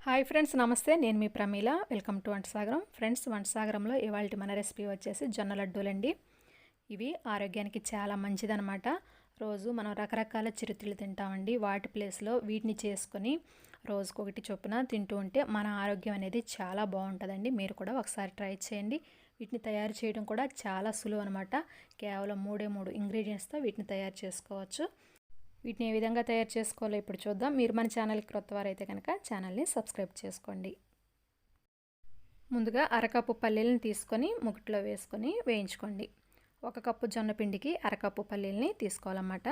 Hi friends, నమస్తే. నేను మీ Pramila. Welcome to వంట సాగరం. ఫ్రెండ్స్, వంట సాగరంలో ఇవాళ మన రెసిపీ వచ్చేసి జొన్న లడ్డూలండి. ఇవి ఆరోగ్యానికి చాలా మంచిదన్నమాట. రోజు మనం రకరకాల చిరుతిళ్ళు తింటామండి. వాటి ప్లేస్లో వీటిని చేసుకొని రోజుకొకటి చొప్పున తింటూ ఉంటే మన ఆరోగ్యం అనేది చాలా బాగుంటుందండి. మీరు కూడా ఒకసారి ట్రై చేయండి. వీటిని తయారు చేయడం కూడా చాలా సులువు అనమాట. కేవలం మూడు ఇంగ్రీడియంట్స్తో వీటిని తయారు చేసుకోవచ్చు. వీటిని ఏ విధంగా తయారు చేసుకోవాలో ఇప్పుడు చూద్దాం. మీరు మన ఛానల్కి కొత్తవారైతే కనుక ఛానల్ని సబ్స్క్రైబ్ చేసుకోండి. ముందుగా అరకప్పు పల్లీలను తీసుకొని ముకుట్లో వేసుకొని వేయించుకోండి. 1 కప్పు జొన్న పిండికి అరకప్పు పల్లీలని తీసుకోవాలన్నమాట.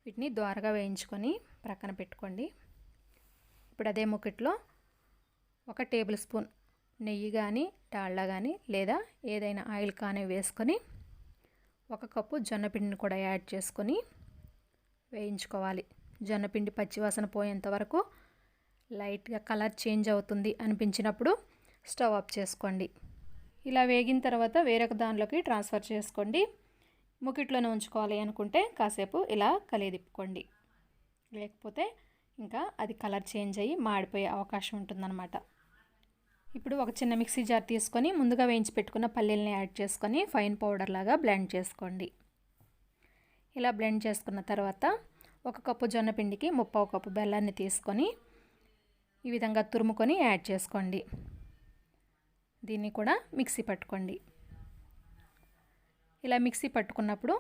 వీటిని ద్వారగా వేయించుకొని ప్రక్కన పెట్టుకోండి. ఇప్పుడు అదే ముకుట్లో 1 టేబుల్ స్పూన్ నెయ్యి కానీ డాల్డా కానీ లేదా ఏదైనా ఆయిల్ కానీ వేసుకొని 1 కప్పు జొన్న పిండిని కూడా యాడ్ చేసుకొని వేయించుకోవాలి. జొన్నపిండి పచ్చివాసన పోయేంత వరకు లైట్గా కలర్ చేంజ్ అవుతుంది అనిపించినప్పుడు స్టవ్ ఆఫ్ చేసుకోండి. ఇలా వేగిన తర్వాత వేరొక దానిలోకి ట్రాన్స్ఫర్ చేసుకోండి. ముకిట్లోనే ఉంచుకోవాలి అనుకుంటే కాసేపు ఇలా కలిదిప్పుకోండి. లేకపోతే ఇంకా అది కలర్ చేంజ్ అయ్యి మాడిపోయే అవకాశం ఉంటుందన్నమాట. ఇప్పుడు ఒక చిన్న మిక్సీ జార్ తీసుకొని ముందుగా వేయించి పెట్టుకున్న పల్లీలని యాడ్ చేసుకొని ఫైన్ పౌడర్ లాగా బ్లెండ్ చేసుకోండి. ఇలా బ్లెండ్ చేసుకున్న తర్వాత 1 కప్పు జొన్న పిండికి 3/4 కప్పు బెల్లాన్ని తీసుకొని ఈ విధంగా తురుముకొని యాడ్ చేసుకోండి. దీన్ని కూడా మిక్సీ పట్టుకోండి. ఇలా మిక్సీ పట్టుకున్నప్పుడు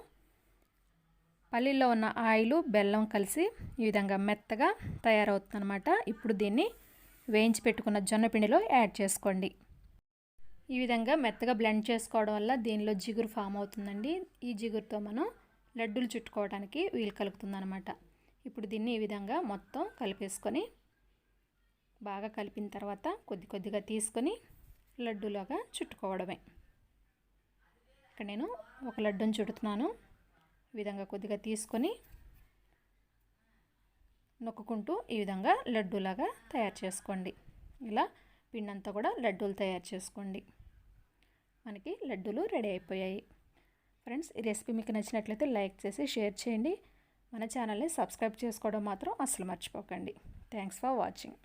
పల్లీల్లో ఉన్న ఆయిల్ బెల్లం కలిసి ఈ విధంగా మెత్తగా తయారవుతుందన్నమాట. ఇప్పుడు దీన్ని వేయించి పెట్టుకున్న జొన్న పిండిలో యాడ్ చేసుకోండి. ఈ విధంగా మెత్తగా బ్లెండ్ చేసుకోవడం వల్ల దీనిలో జిగురు ఫామ్ అవుతుందండి. ఈ జిగురుతో మనం లడ్డూలు చుట్టుకోవడానికి వీలు కలుగుతుందన్నమాట. ఇప్పుడు దీన్ని ఈ విధంగా మొత్తం కలిపేసుకొని బాగా కలిపిన తర్వాత కొద్దిగా తీసుకొని లడ్డూలాగా చుట్టుకోవడమే. ఇక్కడ నేను ఒక లడ్డూని చుడుతున్నాను. ఈ విధంగా కొద్దిగా తీసుకొని నొక్కుంటూ ఈ విధంగా లడ్డూలాగా తయారు చేసుకోండి. ఇలా పిండంతా కూడా లడ్డూలు తయారు చేసుకోండి. మనకి లడ్డూలు రెడీ అయిపోయాయి. ఫ్రెండ్స్, ఈ రెసిపీ మీకు నచ్చినట్లయితే లైక్ చేసి షేర్ చేయండి. మన ఛానల్ని సబ్స్క్రైబ్ చేసుకోవడం మాత్రం అస్సలు మర్చిపోకండి. Thanks for watching.